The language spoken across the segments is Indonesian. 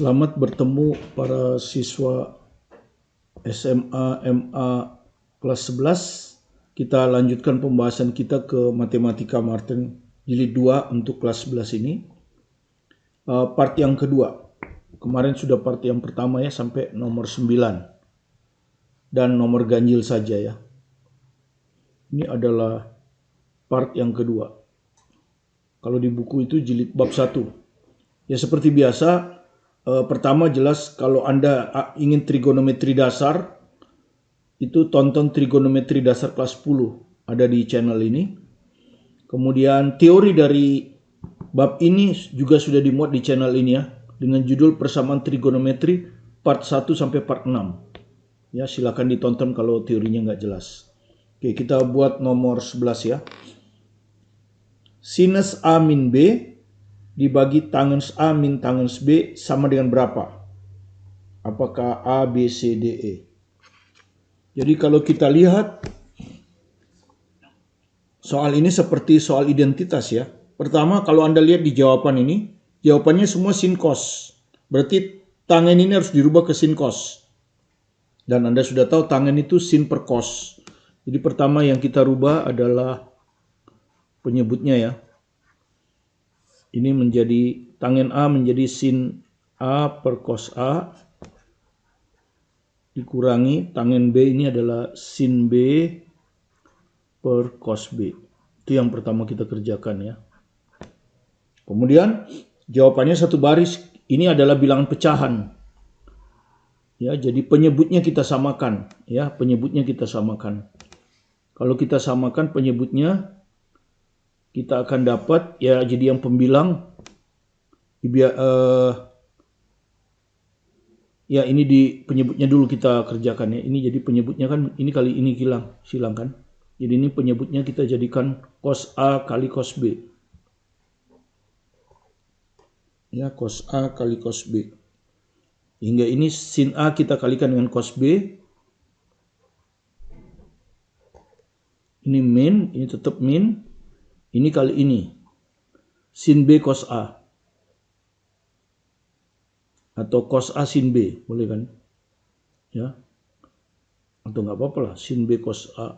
Selamat bertemu para siswa SMA MA kelas 11. Kita lanjutkan pembahasan kita ke Matematika Martin jilid 2 untuk kelas 11 ini. Part yang kedua. Kemarin sudah part yang pertama ya sampai nomor 9. Dan nomor ganjil saja ya. Ini adalah part yang kedua. Kalau di buku itu jilid bab 1. Ya seperti biasa. Pertama jelas kalau Anda ingin trigonometri dasar, itu tonton trigonometri dasar kelas 10, ada di channel ini. Kemudian teori dari bab ini juga sudah dimuat di channel ini ya, dengan judul persamaan trigonometri part 1 sampai part 6. Ya silakan ditonton kalau teorinya nggak jelas. Oke, kita buat nomor 11 ya. Sinus A min B dibagi tangens A min tangens B sama dengan berapa? Apakah A, B, C, D, E? Jadi kalau kita lihat soal ini seperti soal identitas ya. Pertama kalau Anda lihat di jawaban ini, jawabannya semua sin cos. Berarti tangen ini harus dirubah ke sin cos. Dan Anda sudah tahu tangen itu sin per cos. Jadi pertama yang kita rubah adalah penyebutnya ya. Ini menjadi tangen A menjadi sin A per cos A dikurangi tangen B ini adalah sin B per cos B. Itu yang pertama kita kerjakan ya. Kemudian jawabannya satu baris. Ini adalah bilangan pecahan. Ya, jadi penyebutnya kita samakan ya, penyebutnya kita samakan. Kalau kita samakan penyebutnya, kita akan dapat ya jadi yang pembilang ya ini di penyebutnya dulu kita kerjakan ya. Ini jadi penyebutnya kan ini kali ini silang kan. Jadi ini penyebutnya kita jadikan cos A kali cos B. Ya, cos A kali cos B. Hingga ini sin A kita kalikan dengan cos B. Ini min, ini tetap min. Ini kali ini. Sin B cos A. Atau cos A sin B, boleh kan? Ya. Atau nggak apa-apa lah, sin B cos A.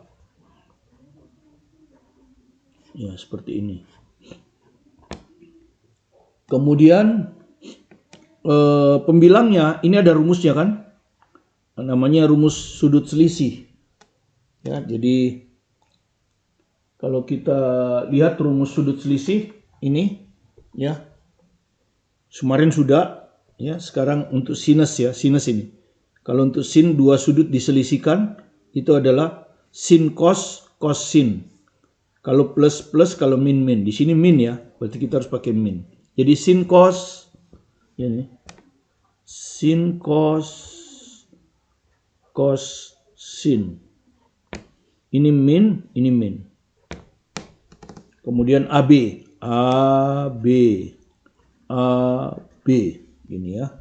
Ya, seperti ini. Kemudian pembilangnya, ini ada rumusnya kan? Namanya rumus sudut selisih. Ya, jadi kalau kita lihat rumus sudut selisih ini, ya, kemarin sudah, ya, sekarang untuk sinus ya, sinus ini. Kalau untuk sin dua sudut diselisihkan, itu adalah sin cos, cos sin. Kalau plus plus, kalau min min. Di sini min ya, berarti kita harus pakai min. Jadi sin cos, ya ini, sin cos, cos sin. Ini min, ini min. Kemudian AB, AB, AB, gini ya.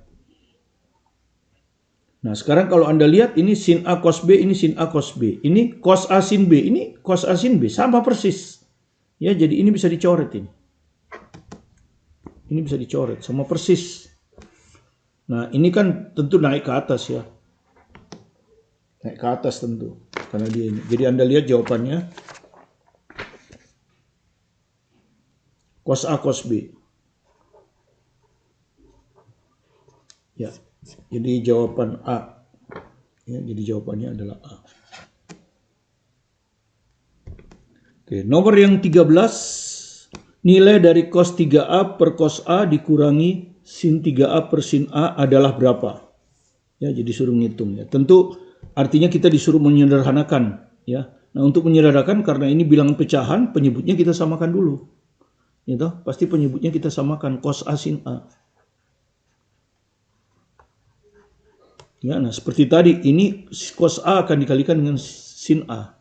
Nah sekarang kalau Anda lihat ini sin A cos B, ini sin A cos B. Ini cos A sin B, ini cos A sin B, sama persis. Ya jadi ini bisa dicoret ini. Ini bisa dicoret, sama persis. Nah ini kan tentu naik ke atas ya. Naik ke atas tentu. Karena dia ini. Jadi Anda lihat jawabannya. Cos A cos B. Ya, jadi jawaban A. Ya, jadi jawabannya adalah A. Oke, nomor yang 13. Nilai dari cos 3A per cos A dikurangi sin 3A per sin A adalah berapa? Ya, jadi suruh ngitung ya. Tentu artinya kita disuruh menyederhanakan ya. Nah, untuk menyederhanakan karena ini bilangan pecahan, penyebutnya kita samakan dulu. Gitu, pasti penyebutnya kita samakan cos A sin A. Ya, nah seperti tadi ini cos A akan dikalikan dengan sin A.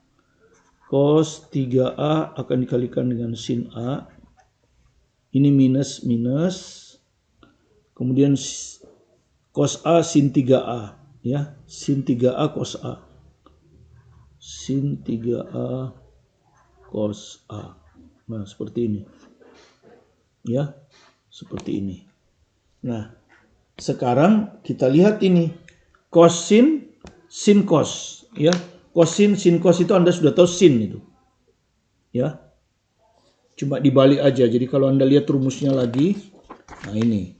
Cos 3A akan dikalikan dengan sin A. Ini minus minus. Kemudian cos A sin 3A ya, sin 3A cos A. Sin 3A cos A. Nah, seperti ini. Ya, seperti ini. Nah, Sekarang kita lihat ini cos sin cos ya. Cos sin cos itu Anda sudah tahu sin itu. Ya. Cuma dibalik aja. Jadi kalau Anda lihat rumusnya lagi, nah ini.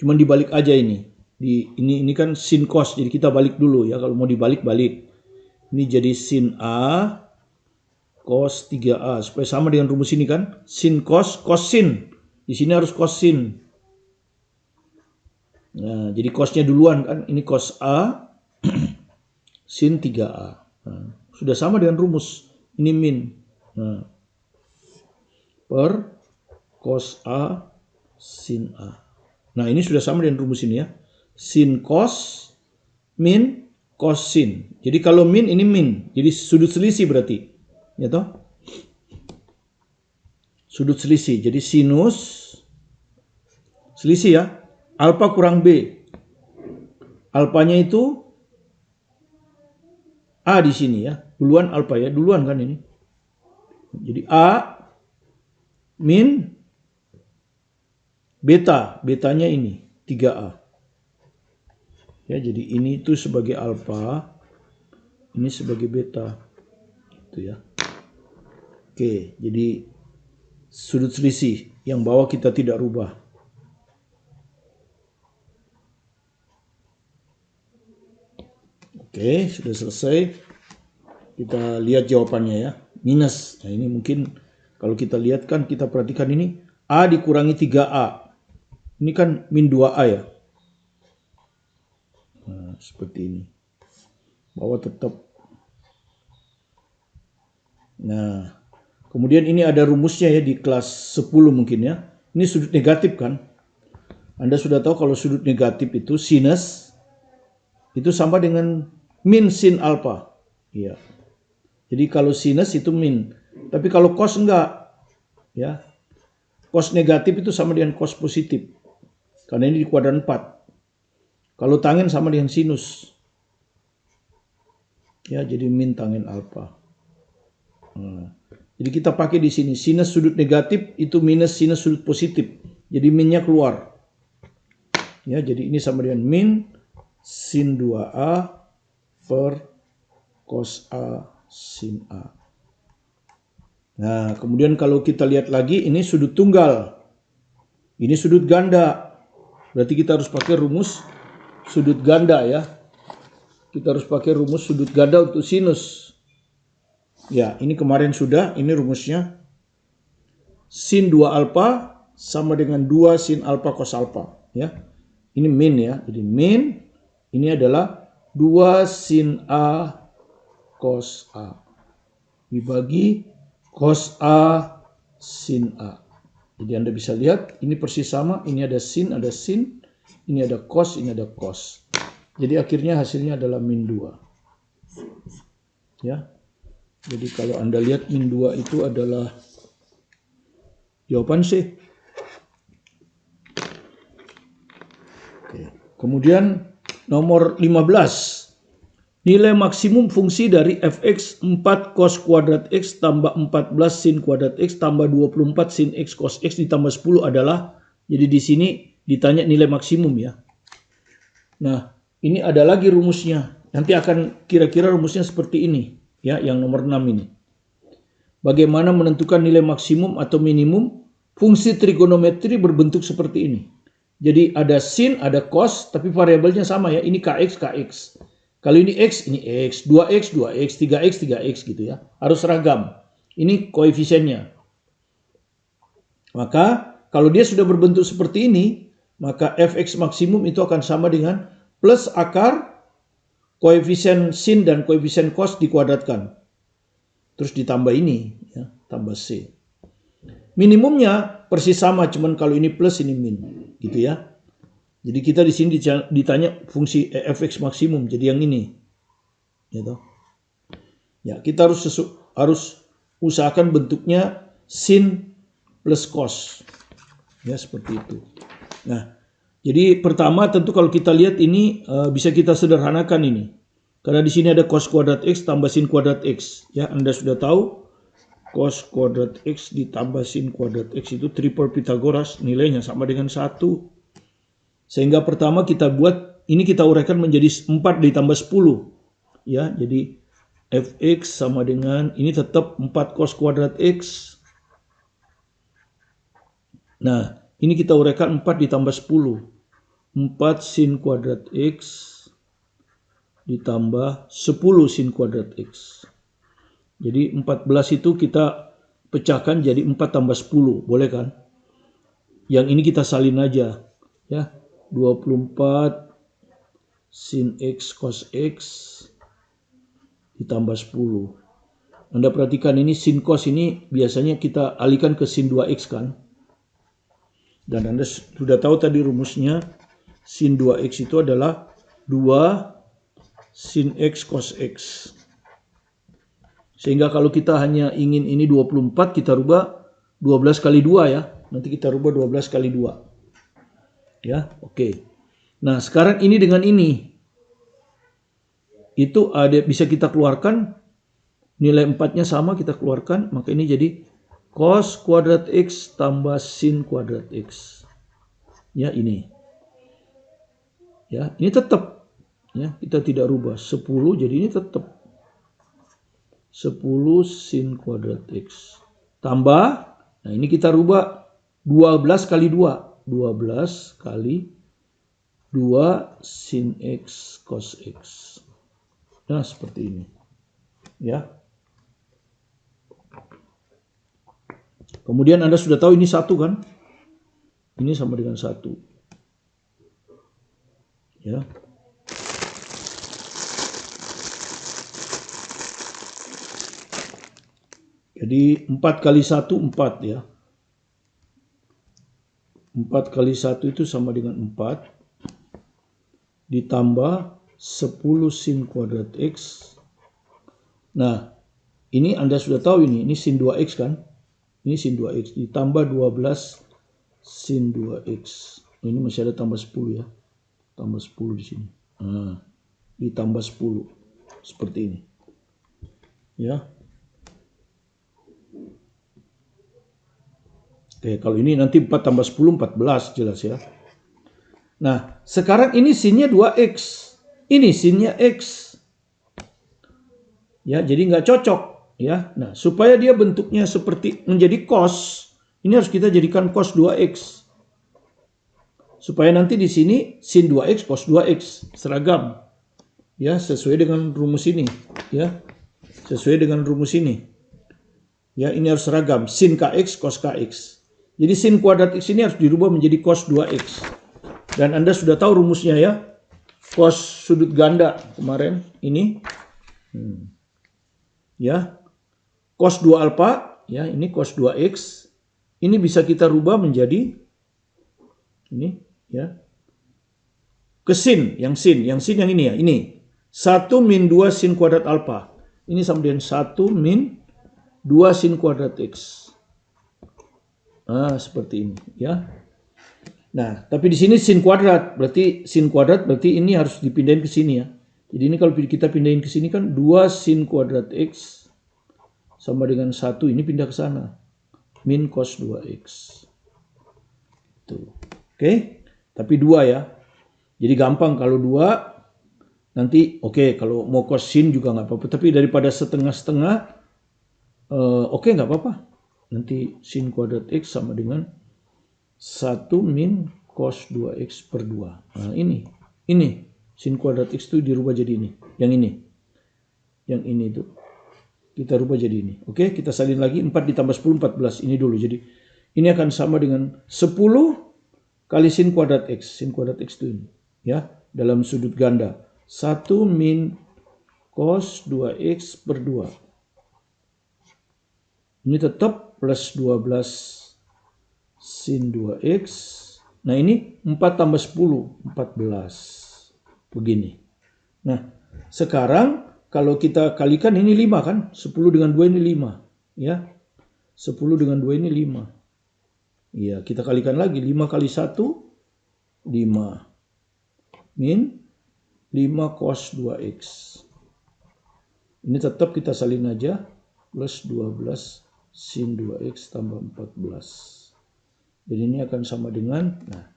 Cuma dibalik aja ini. Ini kan sin cos. Jadi kita balik dulu ya. Kalau mau dibalik balik. Ini jadi sin A cos 3A supaya sama dengan rumus ini kan. Sin cos sin. Di sini harus cos sin. Nah, jadi cosnya duluan kan, ini cos A sin 3A. Nah, sudah sama dengan rumus, ini min. Nah, per cos A sin A. Nah, ini sudah sama dengan rumus ini ya. Sin cos min cos sin. Jadi kalau min ini min, jadi sudut selisih berarti. Ya toh? Sudut selisih. Jadi sinus selisih ya. Alfa kurang B. Alfanya itu A di sini ya. Duluan alfa ya. Duluan kan ini. Jadi A min beta. Betanya ini 3A. Ya, jadi ini itu sebagai alfa. Ini sebagai beta. Itu ya. Oke, jadi sudut selisih. Yang bawah kita tidak rubah. Oke, sudah selesai. Kita lihat jawabannya ya. Minus. Nah, ini mungkin kalau kita lihat kan, kita perhatikan ini. A dikurangi 3A. Ini kan min 2A ya. Nah, seperti ini. Bawah tetap. Nah, kemudian ini ada rumusnya ya di kelas 10 mungkin ya. Ini sudut negatif kan. Anda sudah tahu kalau sudut negatif itu sinus itu sama dengan min sin alfa. Iya. Jadi kalau sinus itu min. Tapi kalau cos enggak. Ya. Cos negatif itu sama dengan cos positif. Karena ini di kuadran 4. Kalau tangen sama dengan sinus. Ya, jadi min tangen alfa. Nah, jadi kita pakai di sini. Sinus sudut negatif itu minus sinus sudut positif. Jadi minnya keluar. Ya, jadi ini sama dengan min sin 2A per cos A sin A. Nah, kemudian kalau kita lihat lagi, ini sudut tunggal. Ini sudut ganda. Berarti kita harus pakai rumus sudut ganda ya. Kita harus pakai rumus sudut ganda untuk sinus. Ya, ini kemarin sudah, ini rumusnya. Sin 2 alfa sama dengan 2 sin alfa cos alfa. Ya. Ini min ya. Jadi min ini adalah 2 sin A cos A dibagi cos A sin A. Jadi Anda bisa lihat ini persis sama, ini ada sin, ini ada cos, ini ada cos. Jadi akhirnya hasilnya adalah min 2. Ya. Jadi kalau Anda lihat min 2 itu adalah jawaban C. Oke. Kemudian nomor 15. Nilai maksimum fungsi dari fx 4 cos kuadrat x tambah 14 sin kuadrat x tambah 24 sin x cos x ditambah 10 adalah, jadi di sini ditanya nilai maksimum ya. Nah, ini ada lagi rumusnya. Nanti akan kira-kira rumusnya seperti ini ya, yang nomor 6 ini. Bagaimana menentukan nilai maksimum atau minimum fungsi trigonometri berbentuk seperti ini. Jadi ada sin, ada cos, tapi variabelnya sama ya. Ini kx, kx. Kalau ini x, 2x, 2x, 3x, 3x gitu ya. Harus seragam. Ini koefisiennya. Maka kalau dia sudah berbentuk seperti ini, maka fx maksimum itu akan sama dengan plus akar koefisien sin dan koefisien cos dikuadratkan. Terus ditambah ini, ya, tambah c. Minimumnya persis sama, cuman kalau ini plus ini min, gitu ya. Jadi kita di sini ditanya fungsi fx maksimum, jadi yang ini. Gitu. Ya, kita harus usahakan bentuknya sin plus cos. Ya, seperti itu. Nah, jadi pertama tentu kalau kita lihat ini bisa kita sederhanakan ini. Karena di sini ada cos kuadrat x tambah sin kuadrat x. Ya, Anda sudah tahu cos kuadrat x ditambah sin kuadrat x itu triple Pythagoras, nilainya sama dengan 1. Sehingga pertama kita buat, ini kita uraikan menjadi 4 ditambah 10. Ya, jadi fx sama dengan, ini tetap 4 cos kuadrat x. Nah, ini kita uraikan 4 ditambah 10. 4 sin kuadrat x ditambah 10 sin kuadrat x. Jadi 14 itu kita pecahkan jadi 4 tambah 10, boleh kan? Yang ini kita salin aja, ya. 24 sin x cos x ditambah 10. Anda perhatikan ini sin cos ini biasanya kita alihkan ke sin 2x kan? Dan Anda sudah tahu tadi rumusnya, sin 2x itu adalah 2 sin x cos x. Sehingga kalau kita hanya ingin ini 24, kita rubah 12 kali 2 ya. Nanti kita rubah 12 kali 2. Ya, oke. Nah, sekarang ini dengan ini. Itu ada bisa kita keluarkan, nilai 4-nya sama kita keluarkan, maka ini jadi cos kuadrat x tambah sin kuadrat x. Ya, ini. Ya, ini tetap. Ya, kita tidak rubah. 10, jadi ini tetap 10 sin kuadrat x tambah, nah ini kita rubah 12 kali 2, 12 kali 2 sin x cos x. Nah, seperti ini. Ya. Kemudian Anda sudah tahu ini 1 kan? Ini sama dengan 1. Ya. Jadi 4 kali 1, 4 ya. 4 kali 1 itu sama dengan 4. Ditambah 10 sin kuadrat x. Nah, ini Anda sudah tahu ini sin 2x kan? Ini sin 2x. Ditambah 12 sin 2x. Ini masih ada tambah 10 ya. Tambah 10 di sini. Nah, ditambah 10. Seperti ini. Ya. Oke, kalau ini nanti 4 tambah 10, 14 jelas ya. Nah, sekarang ini sinnya 2x. Ini sinnya x. Ya, jadi nggak cocok. Ya, nah supaya dia bentuknya seperti menjadi cos, ini harus kita jadikan cos 2x. Supaya nanti di sini sin 2x cos 2x seragam. Ya, sesuai dengan rumus ini. Ya, sesuai dengan rumus ini. Ya, ini harus seragam. Sin kx cos kx. Jadi sin kuadrat x ini harus dirubah menjadi cos 2x. Dan Anda sudah tahu rumusnya ya. Cos sudut ganda kemarin ini. Ya. Cos 2 alfa, ya, ini cos 2x. Ini bisa kita rubah menjadi ini, ya. Ke sin yang yang ini ya, ini. 1 min 2 sin kuadrat alfa. Ini sama dengan 1 min 2 sin kuadrat x. Nah, seperti ini, ya. Nah, tapi di sini sin kuadrat, berarti ini harus dipindahin ke sini ya. Jadi ini kalau kita pindahin ke sini kan 2 sin kuadrat x sama dengan 1, ini pindah ke sana. Min cos 2x. Tuh. Oke, tapi 2 ya. Jadi gampang kalau 2 nanti kalau mau cos sin juga nggak apa-apa, tapi daripada setengah-setengah nggak apa-apa. Nanti sin kuadrat x sama dengan 1 min cos 2x per 2. Nah, ini sin kuadrat x itu dirubah jadi ini. Yang ini itu kita rubah jadi ini. Oke, kita salin lagi 4 ditambah 10, 14. Ini dulu. Jadi ini akan sama dengan 10 kali sin kuadrat x. Sin kuadrat x itu ini. Ya, dalam sudut ganda. 1 min cos 2x per 2. Ini tetap plus 12 sin 2x. Nah, ini 4 tambah 10, 14. Begini. Nah, sekarang kalau kita kalikan ini 5 kan? 10 dengan 2 ini 5. Ya. 10 dengan 2 ini 5. Ya, kita kalikan lagi. 5 kali 1, 5. Min 5 cos 2x. Ini tetap kita salin aja. Plus 12 sin 2x tambah 14. Jadi ini akan sama dengan, nah,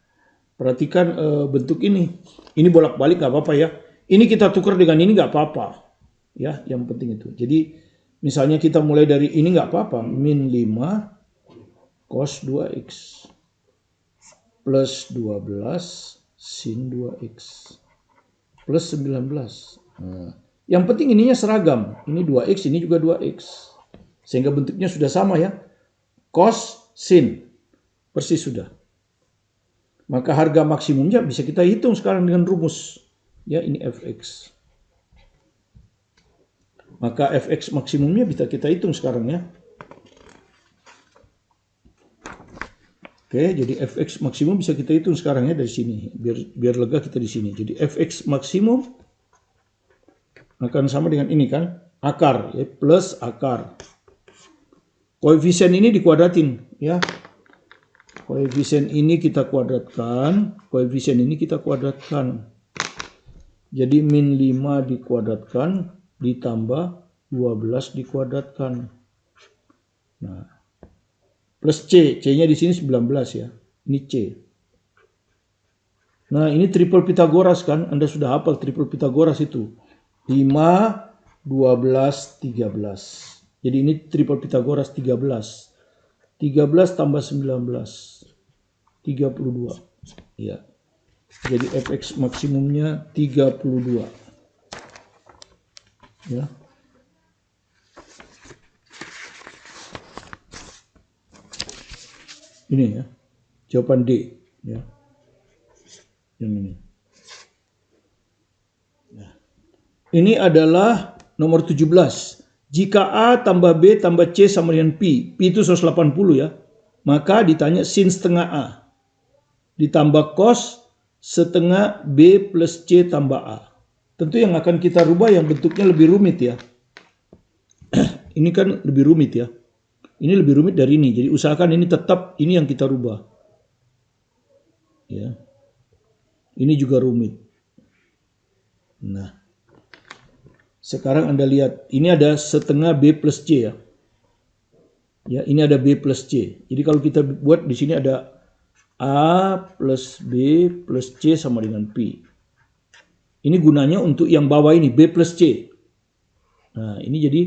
Perhatikan bentuk ini. Ini bolak-balik nggak apa-apa ya. Ini kita tukar dengan ini nggak apa-apa. Ya, yang penting itu. Jadi misalnya kita mulai dari ini nggak apa-apa. Min 5 cos 2x plus 12 sin 2x plus 19. Nah, yang penting ininya seragam. Ini 2x, ini juga 2x. Sehingga bentuknya sudah sama ya. Cos, sin. Persis sudah. Maka harga maksimumnya bisa kita hitung sekarang dengan rumus. Ya, ini fx. Maka fx maksimumnya bisa kita hitung sekarang ya. Oke, jadi fx maksimum bisa kita hitung sekarang ya dari sini. Biar lega kita di sini. Jadi fx maksimum akan sama dengan ini kan. Akar ya, plus akar. Koefisien ini dikuadratin ya. Koefisien ini kita kuadratkan, koefisien ini kita kuadratkan. Jadi min 5 dikuadratkan ditambah 12 dikuadratkan. Nah, plus C, C-nya di sini 19 ya. Ini C. Nah, ini triple Pythagoras kan? Anda sudah hafal triple Pythagoras itu. 5, 12, 13. Jadi ini triple Pythagoras 13. 13 tambah 19. 32. Ya. Jadi fx maksimumnya 32. Ya. Ini ya. Jawaban D, ya. Yang ini. Nah. Ini adalah nomor 17. Jika A tambah B tambah C sama dengan P itu 180 ya. Maka ditanya sin setengah A. Ditambah cos setengah B plus C tambah A. Tentu yang akan kita rubah yang bentuknya lebih rumit ya. Ini kan lebih rumit ya. Ini lebih rumit dari ini. Jadi usahakan ini tetap ini yang kita rubah. Ya. Ini juga rumit. Nah. Sekarang Anda lihat. Ini ada setengah B plus C ya. Ya, ini ada B plus C. Jadi kalau kita buat di sini ada A plus B plus C sama dengan P. Ini gunanya untuk yang bawah ini, B plus C. Nah, ini jadi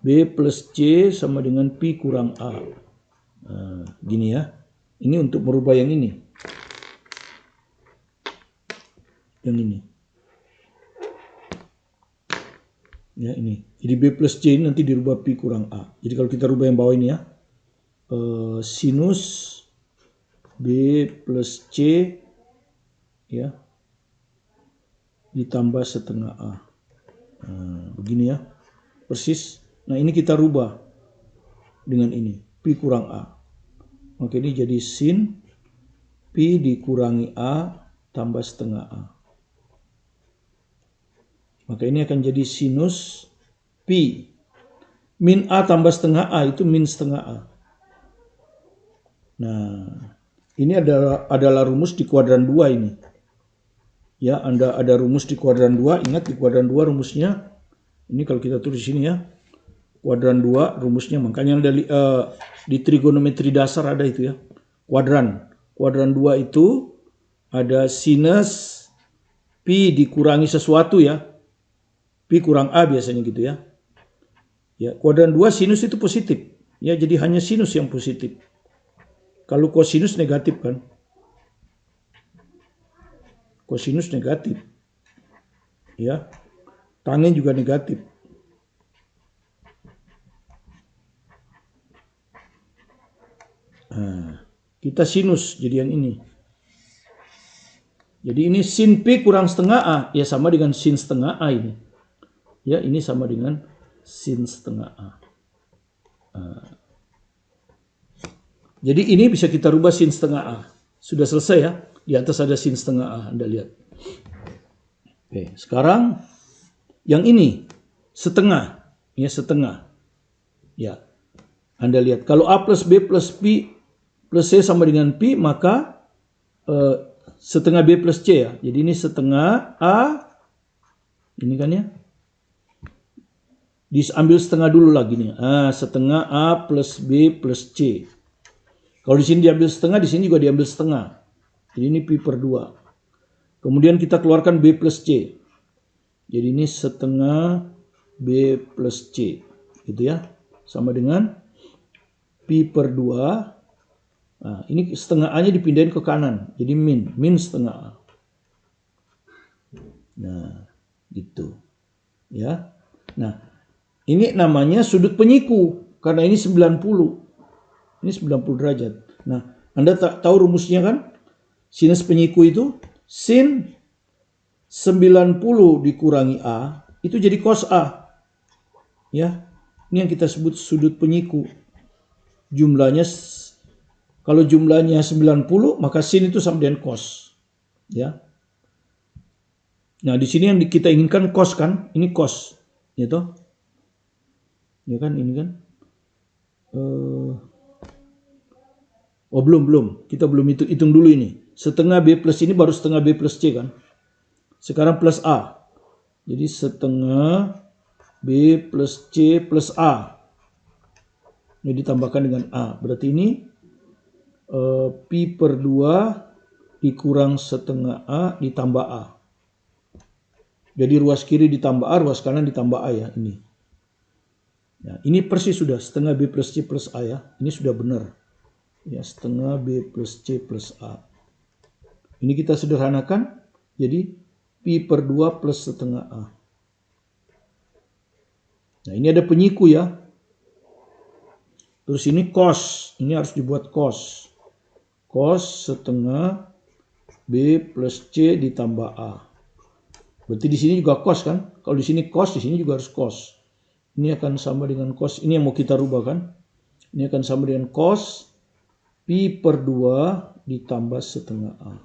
B plus C sama dengan P kurang A. Nah, gini ya. Ini untuk merubah yang ini. Yang ini. Ya, ini. Jadi B plus C ini nanti dirubah P kurang A. Jadi kalau kita rubah yang bawah ini ya. Sinus B plus C ya ditambah setengah A. Nah, begini ya. Persis. Nah, ini kita rubah dengan ini. Pi kurang A. Maka ini jadi sin Pi dikurangi A tambah setengah A. Maka ini akan jadi sinus Pi. Min A tambah setengah A itu min setengah A. Nah, ini adalah rumus di kuadran 2 ini. Ya, Anda ada rumus di kuadran 2. Ingat di kuadran 2 rumusnya. Ini kalau kita tulis sini ya. Kuadran 2 rumusnya. Makanya ada di trigonometri dasar ada itu ya. Kuadran. Kuadran 2 itu ada sinus Pi dikurangi sesuatu ya. Pi kurang A biasanya gitu ya. Ya, kuadran 2 sinus itu positif. Ya, jadi hanya sinus yang positif. Kalau kosinus negatif kan. Kosinus negatif. Ya. Tangen juga negatif. Nah, kita sinus jadi yang ini. Jadi ini sin P kurang setengah A. Ya sama dengan sin setengah A ini. Ya, ini sama dengan sin setengah A. Nah. Jadi ini bisa kita rubah sin setengah A. Sudah selesai ya. Di atas ada sin setengah A. Anda lihat. Oke, sekarang yang ini setengah. Ya, setengah. Ya. Anda lihat. Kalau A plus B plus P plus C sama dengan P, maka setengah B plus C ya. Jadi ini setengah A. Ini kan ya. Diambil setengah dulu lagi nih. Setengah A plus B plus C. Kalau di sini diambil setengah, di sini juga diambil setengah. Jadi ini pi per 2. Kemudian kita keluarkan B plus C. Jadi ini setengah B plus C. Gitu ya. Sama dengan pi per 2. Nah, ini setengah A-nya dipindahin ke kanan. Jadi min setengah A. Nah, gitu. Ya. Nah, ini namanya sudut penyiku karena ini 90. Ini 90 derajat. Nah, Anda tak tahu rumusnya kan? Sinus penyiku itu sin 90 dikurangi A itu jadi cos A. Ya. Ini yang kita sebut sudut penyiku. Jumlahnya, kalau jumlahnya 90 maka sin itu sama dengan cos. Ya. Nah, di sini yang kita inginkan cos kan? Ini cos. Ya toh? Ya kan, ini kan. Oh, belum. Kita belum hitung dulu ini. Setengah B plus ini baru setengah B plus C kan. Sekarang plus A. Jadi setengah B plus C plus A. Ini ditambahkan dengan A. Berarti ini pi per 2 dikurang setengah A ditambah A. Jadi ruas kiri ditambah A, ruas kanan ditambah A ya ini. Nah, ini persis sudah setengah B plus C plus A ya. Ini sudah benar. Ya, setengah B plus C plus A. Ini kita sederhanakan. Jadi pi per 2 plus setengah A. Nah, ini ada penyiku ya. Terus ini cos. Ini harus dibuat cos. Cos setengah B plus C ditambah A. Berarti di sini juga cos kan? Kalau di sini cos, di sini juga harus cos. Ini akan sama dengan cos. Ini yang mau kita rubah kan? Ini akan sama dengan cos pi per 2 ditambah setengah A.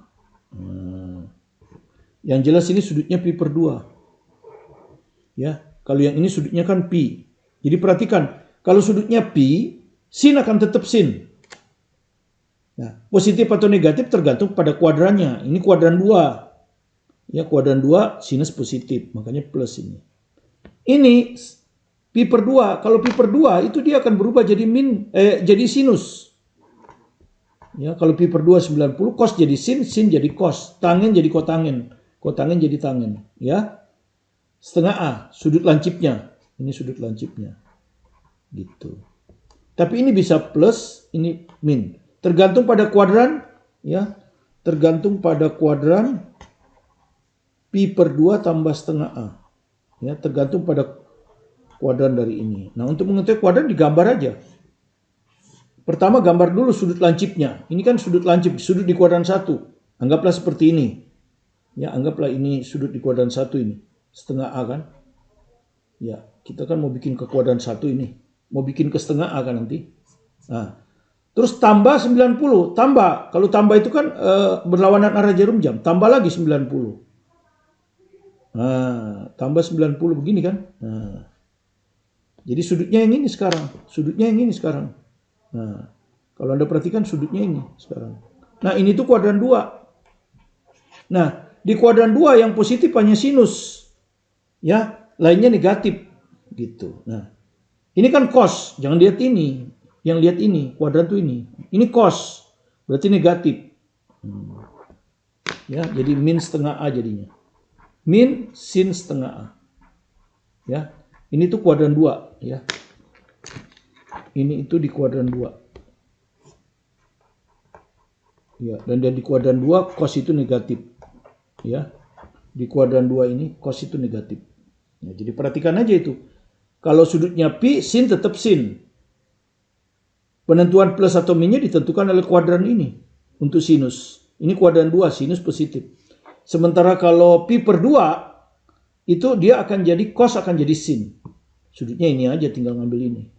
Yang jelas ini sudutnya pi per 2. Ya, kalau yang ini sudutnya kan pi. Jadi perhatikan, kalau sudutnya pi, sin akan tetap sin. Nah, positif atau negatif tergantung pada kuadrannya. Ini kuadran 2. Ya, kuadran 2 sinus positif, makanya plus ini. Ini pi per 2, kalau pi per 2 itu dia akan berubah jadi jadi sinus. Ya, kalau pi per 2 90, cos jadi sin jadi cos, tangen jadi kotangen, kotangen jadi tangen, ya. Setengah A, sudut lancipnya. Ini sudut lancipnya. Gitu. Tapi ini bisa plus, ini min. Tergantung pada kuadran, ya. Tergantung pada kuadran pi per 2 tambah setengah A. Ya, tergantung pada kuadran dari ini. Nah, untuk mengetahui kuadran digambar aja. Pertama gambar dulu sudut lancipnya. Ini kan sudut lancip, sudut di kuadran 1. Anggaplah seperti ini. Ya, anggaplah ini sudut di kuadran 1 ini. Setengah A kan? Ya, kita kan mau bikin ke kuadran 1 ini. Mau bikin ke setengah A kan nanti. Nah, terus tambah 90. Tambah. Kalau tambah itu kan berlawanan arah jarum jam. Tambah lagi 90. Nah, tambah 90 begini kan. Nah, jadi sudutnya yang ini sekarang. Sudutnya yang ini sekarang. Nah, kalau Anda perhatikan sudutnya ini sekarang. Nah, ini tuh kuadran 2. Nah, di kuadran 2 yang positif hanya sinus. Ya, lainnya negatif. Gitu. Nah, ini kan cos. Jangan lihat ini. Yang lihat ini. Kuadran tuh ini. Ini cos. Berarti negatif. Ya, jadi min setengah A jadinya. Min sin setengah A. Ya, ini tuh kuadran 2 ya. Ini itu di kuadran 2. Ya, dan di kuadran 2 cos itu negatif. Ya. Di kuadran 2 ini cos itu negatif. Ya, jadi perhatikan aja itu. Kalau sudutnya pi, sin tetap sin. Penentuan plus atau minusnya ditentukan oleh kuadran ini untuk sinus. Ini kuadran 2, sinus positif. Sementara kalau pi per 2, itu dia akan jadi cos akan jadi sin. Sudutnya ini aja, tinggal ngambil ini.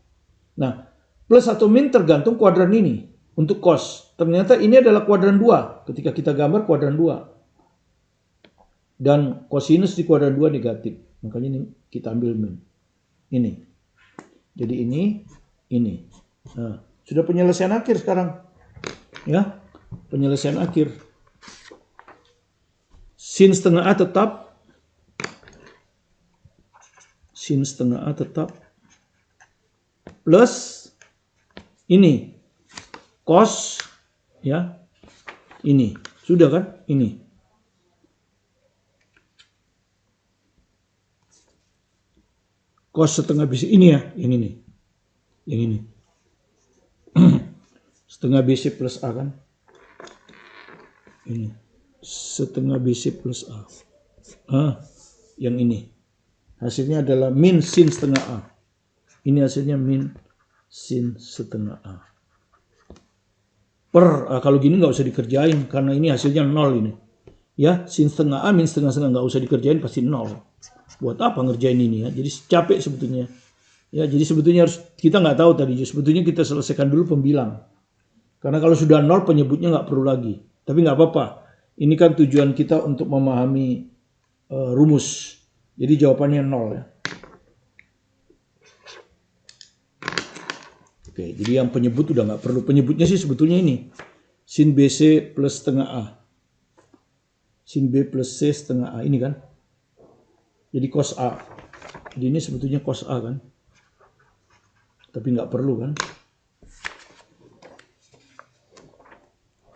Nah, plus atau min tergantung kuadran ini untuk cos. Ternyata ini adalah kuadran 2 ketika kita gambar kuadran 2. Dan kosinus di kuadran 2 negatif. Makanya ini kita ambil min. Ini. Jadi ini. Nah, sudah penyelesaian akhir sekarang. Ya, penyelesaian akhir. Sin setengah A tetap. Sin setengah A tetap. Plus ini. Cos. Ya. Ini. Sudah kan? Ini. Cos setengah BC. Ini ya. Ini nih. Yang ini. Setengah BC plus A kan? Ini. Setengah BC plus A. Yang ini. Hasilnya adalah min sin setengah A. Ini hasilnya min sin setengah A. Kalau gini nggak usah dikerjain karena ini hasilnya 0 ini. Ya, sin setengah A min setengah nggak usah dikerjain pasti 0. Buat apa ngerjain ini ya? Jadi capek sebetulnya. Ya, jadi sebetulnya kita nggak tahu tadi. Sebetulnya kita selesaikan dulu pembilang. Karena kalau sudah 0 penyebutnya nggak perlu lagi. Tapi nggak apa-apa. Ini kan tujuan kita untuk memahami rumus. Jadi jawabannya 0 ya. Oke, jadi yang penyebut udah nggak perlu. Penyebutnya sih sebetulnya ini. Sin BC plus setengah A. Sin B plus C setengah A. Ini kan. Jadi cos A. Jadi ini sebetulnya cos A kan. Tapi nggak perlu kan.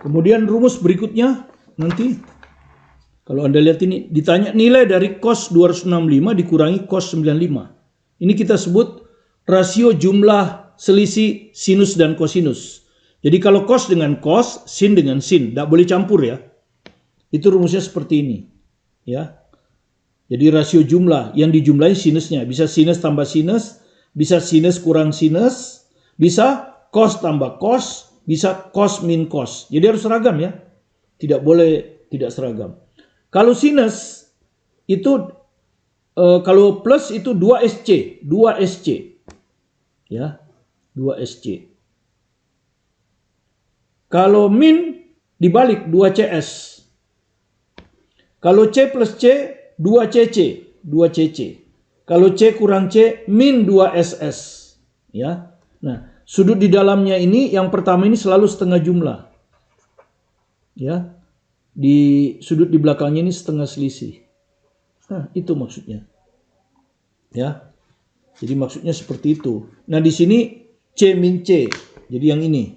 Kemudian rumus berikutnya nanti. Kalau Anda lihat ini. Ditanya nilai dari cos 265 dikurangi cos 95. Ini kita sebut rasio jumlah selisih sinus dan kosinus. Jadi kalau cos dengan cos, sin dengan sin, tidak boleh campur ya. Itu rumusnya seperti ini, ya. Jadi rasio jumlah yang dijumlahi sinusnya, bisa sinus tambah sinus, bisa sinus kurang sinus, bisa cos tambah cos, bisa cos min cos. Jadi harus seragam ya. Tidak boleh tidak seragam. Kalau sinus itu kalau plus itu 2SC, 2SC. Ya. 2SC. Kalau min dibalik 2CS. Kalau C plus C 2CC, 2CC. Kalau C kurang C min 2SS, ya. Nah, sudut di dalamnya ini yang pertama ini selalu setengah jumlah. Ya. Di sudut di belakangnya ini setengah selisih. Nah, itu maksudnya. Ya. Jadi maksudnya seperti itu. Nah, di sini C min C. Jadi yang ini.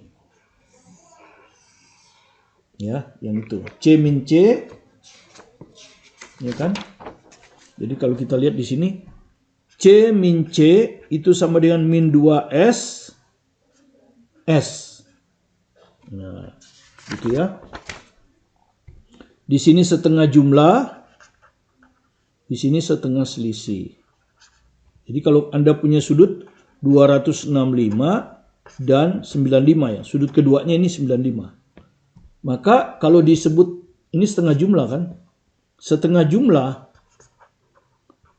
Ya, yang itu. C min C. Ya kan? Jadi kalau kita lihat di sini C min C itu sama dengan min 2S S. Nah, gitu ya. Di sini setengah jumlah, di sini setengah selisih. Jadi kalau Anda punya sudut 265 dan 95 ya. Sudut keduanya ini 95. Maka kalau disebut ini setengah jumlah kan? Setengah jumlah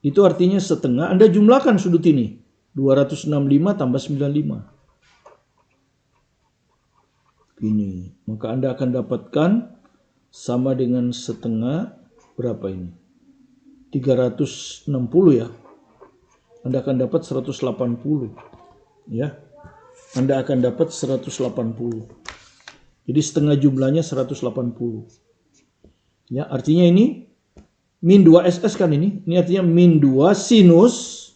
itu artinya setengah. Anda jumlahkan sudut ini. 265 tambah 95. Ini. Maka Anda akan dapatkan sama dengan setengah berapa ini? 360 ya. Anda akan dapat 180. Ya. Anda akan dapat 180. Jadi setengah jumlahnya 180. Ya, artinya ini min 2SS kan ini. Ini artinya min 2 sinus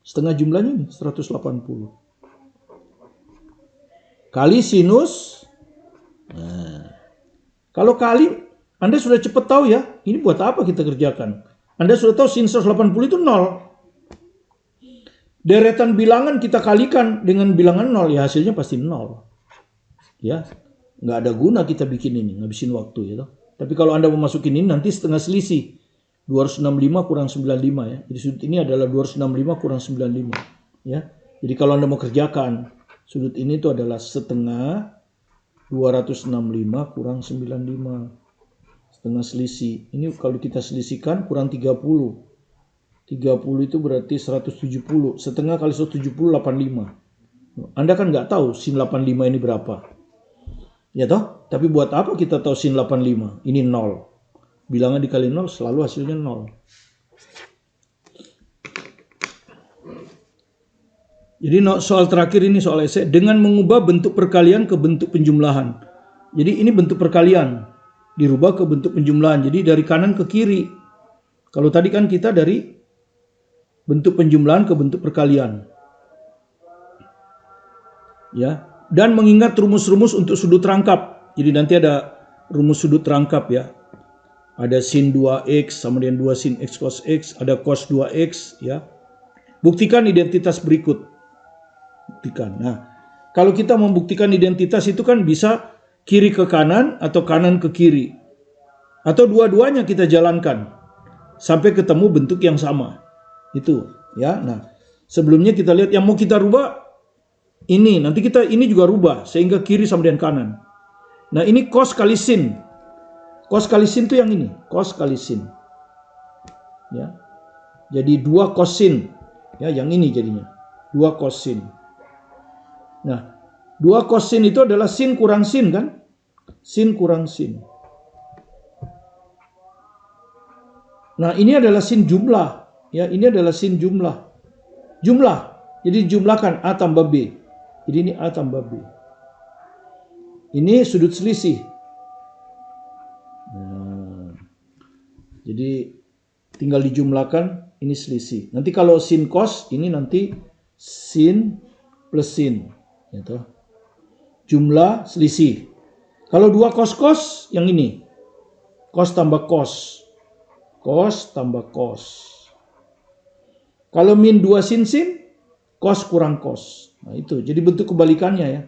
setengah jumlahnya ini 180. Kali sinus. Nah, kalau kali Anda sudah cepat tahu ya. Ini buat apa kita kerjakan? Anda sudah tahu sin 180 itu 0. Deretan bilangan kita kalikan dengan bilangan 0 ya hasilnya pasti 0. Ya, nggak ada guna kita bikin ini, ngabisin waktu ya. Tapi kalau Anda mau masukin ini nanti setengah selisih. 265 kurang 95 ya. Jadi sudut ini adalah 265 kurang 95 ya. Jadi kalau Anda mau kerjakan sudut ini itu adalah setengah 265 kurang 95. Setengah selisih. Ini kalau kita selisihkan kurang 30. 30 itu berarti 170. Setengah kali 170 85. Anda kan nggak tahu sin 85 ini berapa. Ya toh? Tapi buat apa kita tahu sin 85? Ini 0. Bilangan dikali 0 selalu hasilnya 0. Jadi soal terakhir ini soal esai. Dengan mengubah bentuk perkalian ke bentuk penjumlahan. Jadi ini bentuk perkalian. Dirubah ke bentuk penjumlahan. Jadi dari kanan ke kiri. Kalau tadi kan kita dari bentuk penjumlahan ke bentuk perkalian. Ya. Dan mengingat rumus-rumus untuk sudut rangkap. Jadi nanti ada rumus sudut rangkap ya. Ada sin 2x sama dengan 2 sin x cos x, ada cos 2x ya. Buktikan identitas berikut. Buktikan. Nah, kalau kita membuktikan identitas itu kan bisa kiri ke kanan atau kanan ke kiri. Atau dua-duanya kita jalankan sampai ketemu bentuk yang sama. Itu ya. Nah, sebelumnya kita lihat yang mau kita rubah ini, nanti kita ini juga rubah sehingga kiri sama dengan kanan. Nah, ini cos kali sin. Cos kali sin itu yang ini, cos kali sin. Ya. Jadi 2 cos sin. Ya, yang ini jadinya. 2 cos sin. Nah, 2 cos sin itu adalah sin kurang sin kan? Sin kurang sin. Nah, ini adalah sin jumlah. Ya, ini adalah sin jumlah. Jumlah. Jadi jumlahkan A tambah B. Jadi ini A tambah B. Ini sudut selisih. Nah, jadi tinggal dijumlahkan, ini selisih. Nanti kalau sin cos, ini nanti sin plus sin. Gitu. Jumlah selisih. Kalau 2 cos-cos, yang ini. Cos tambah cos. Cos tambah cos. Kalau min 2 sin, cos kurang cos. Nah itu, jadi bentuk kebalikannya ya.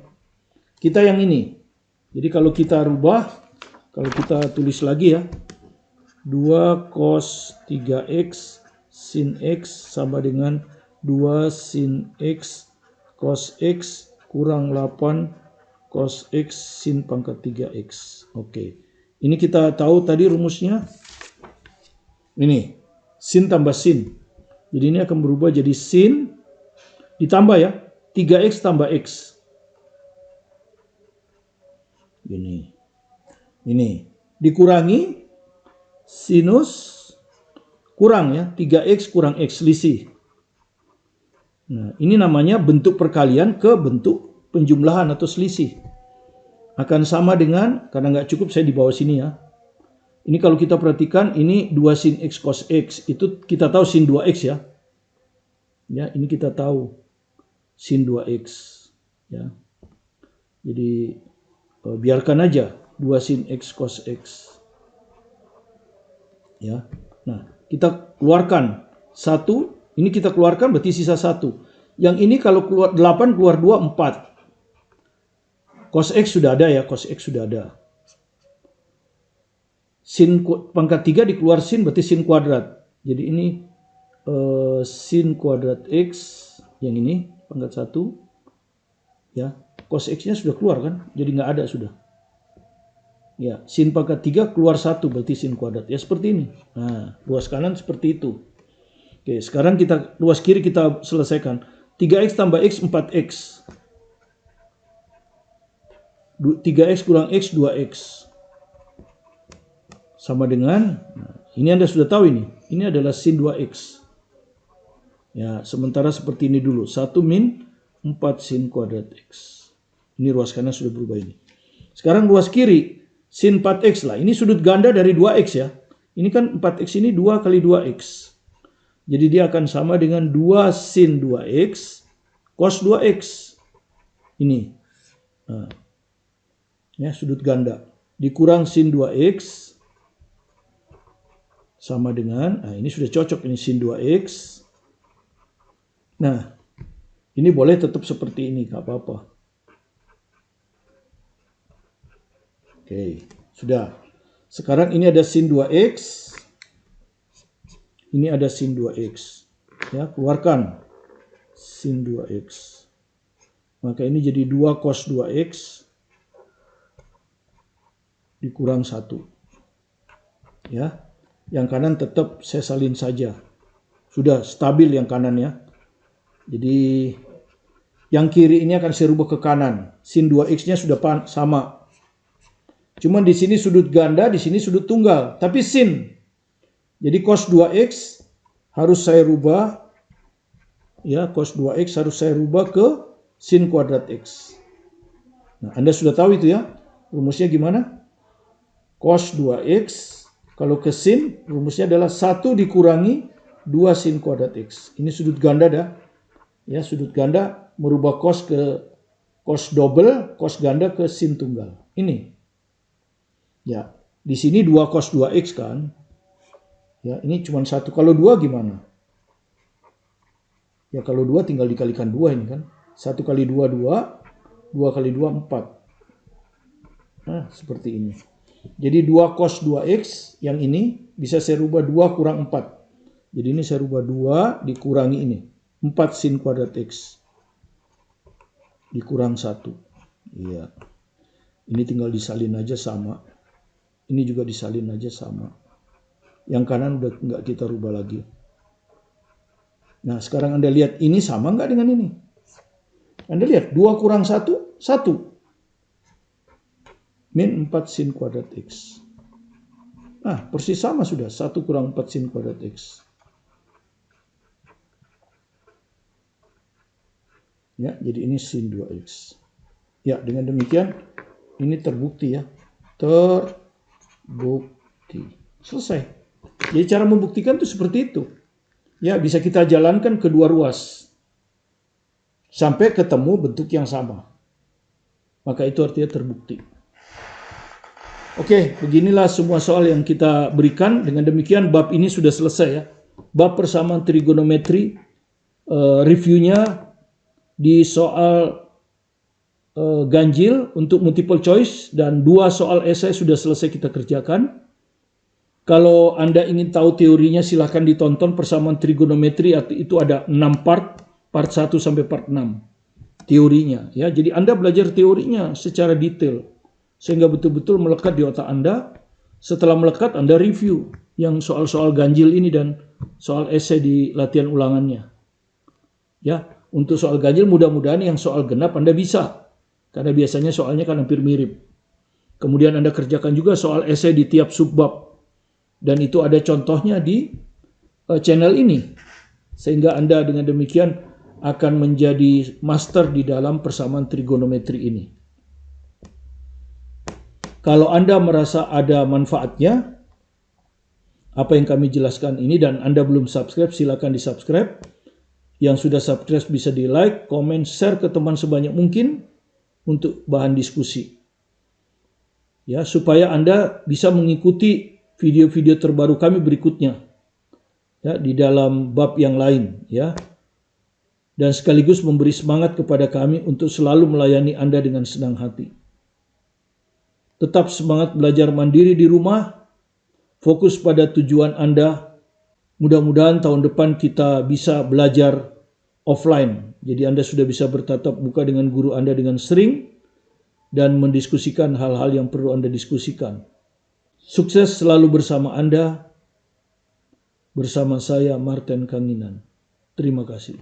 Kita yang ini. Jadi kalau kita rubah, kalau kita tulis lagi ya. 2 cos 3x sin x sama dengan 2 sin x cos x kurang 8 cos x sin pangkat 3x. Oke. Ini kita tahu tadi rumusnya. Ini, sin tambah sin. Jadi ini akan berubah jadi sin ditambah ya, 3x tambah x. Ini dikurangi sinus kurang ya, 3x kurang x selisih. Nah, ini namanya bentuk perkalian ke bentuk penjumlahan atau selisih. Akan sama dengan, karena nggak cukup saya di bawah sini ya. Ini kalau kita perhatikan, ini 2 sin x cos x, itu kita tahu sin 2x ya. Ya, ini kita tahu sin 2x ya. Jadi biarkan aja 2 sin x cos x. Ya. Nah, kita keluarkan 1, ini kita keluarkan berarti sisa 1. Yang ini kalau keluar 8 keluar 2 4. Cos x sudah ada ya, cos x sudah ada. Sin pangkat 3 dikeluar sin berarti sin kuadrat. Jadi ini sin kuadrat x, yang ini pangkat 1 ya. Cos x-nya sudah keluar kan? Jadi nggak ada sudah. Ya, sin pangkat 3 keluar 1 berarti sin kuadrat. Ya seperti ini. Nah, ruas kanan seperti itu. Oke, sekarang kita ruas kiri kita selesaikan. 3x tambah x 4x. 3x kurang x 2x. Sama dengan, nah, ini Anda sudah tahu ini. Ini adalah sin 2x. Ya, sementara seperti ini dulu. 1 min 4 sin kuadrat x. Ini ruas kanan sudah berubah ini. Sekarang ruas kiri, sin 4x lah. Ini sudut ganda dari 2x ya. Ini kan 4x ini 2 kali 2x. Jadi dia akan sama dengan 2 sin 2x cos 2x. Ini. Nah, ya, sudut ganda. Dikurang sin 2x sama dengan, nah ini sudah cocok, ini sin 2x. Nah, ini boleh tetap seperti ini, nggak apa-apa. Oke, sudah. Sekarang ini ada sin 2x. Ini ada sin 2x. Ya, keluarkan sin 2x. Maka ini jadi 2 cos 2x dikurang 1. Ya. Yang kanan tetap saya salin saja. Sudah stabil yang kanan ya. Jadi yang kiri ini akan saya rubah ke kanan. Sin 2x-nya sudah sama. Cuman di sini sudut ganda, di sini sudut tunggal. Tapi sin. Jadi cos 2x harus saya rubah. Ya, cos 2x harus saya rubah ke sin kuadrat x. Nah, Anda sudah tahu itu ya. Rumusnya gimana? Cos 2x. Kalau ke sin, rumusnya adalah 1 dikurangi 2 sin kuadrat x. Ini sudut ganda dah. Ya, sudut ganda merubah cos ke cos double, cos ganda ke sin tunggal. Ini. Ya, di sini 2 cos 2x kan. Ya, ini cuma 1. Kalau 2 gimana? Ya, kalau 2 tinggal dikalikan 2 ini kan. 1 kali 2, 2. 2 kali 2, 4. Nah, seperti ini. Jadi 2 cos 2x yang ini bisa saya rubah 2 kurang 4. Jadi ini saya rubah 2 dikurangi ini. 4 sin kuadrat x. Dikurang 1. Iya. Ini tinggal disalin aja sama. Ini juga disalin aja sama. Yang kanan udah nggak kita rubah lagi. Nah, sekarang Anda lihat ini sama nggak dengan ini? Anda lihat 2 kurang 1, 1. Min 4 sin kuadrat x. Nah, persis sama sudah. 1 kurang 4 sin kuadrat x. Ya, jadi ini sin 2x. Ya, dengan demikian ini terbukti ya. Terbukti. Selesai. Jadi cara membuktikan itu seperti itu. Ya, bisa kita jalankan kedua ruas. Sampai ketemu bentuk yang sama. Maka itu artinya terbukti. Oke, beginilah semua soal yang kita berikan. Dengan demikian bab ini sudah selesai ya. Bab persamaan trigonometri. Reviewnya di soal ganjil untuk multiple choice. Dan 2 soal esai sudah selesai kita kerjakan. Kalau Anda ingin tahu teorinya silahkan ditonton persamaan trigonometri, itu ada 6 part 1 sampai part 6 teorinya ya. Jadi Anda belajar teorinya secara detail sehingga betul-betul melekat di otak Anda. Setelah melekat Anda review yang soal-soal ganjil ini dan soal esai di latihan ulangannya. Ya, untuk soal ganjil mudah-mudahan yang soal genap Anda bisa. Karena biasanya soalnya kan hampir mirip. Kemudian Anda kerjakan juga soal esai di tiap subbab. Dan itu ada contohnya di channel ini. Sehingga Anda dengan demikian akan menjadi master di dalam persamaan trigonometri ini. Kalau Anda merasa ada manfaatnya, apa yang kami jelaskan ini, dan Anda belum subscribe, silakan di subscribe. Yang sudah subscribe bisa di like, komen, share ke teman sebanyak mungkin untuk bahan diskusi. Ya, supaya Anda bisa mengikuti video-video terbaru kami berikutnya ya, di dalam bab yang lain ya, dan sekaligus memberi semangat kepada kami untuk selalu melayani Anda dengan senang hati. Tetap semangat belajar mandiri di rumah, fokus pada tujuan Anda. Mudah-mudahan tahun depan kita bisa belajar offline, jadi Anda sudah bisa bertatap muka dengan guru Anda dengan sering dan mendiskusikan hal-hal yang perlu Anda diskusikan. Sukses selalu bersama Anda, bersama saya Martin Kanginan. Terima kasih.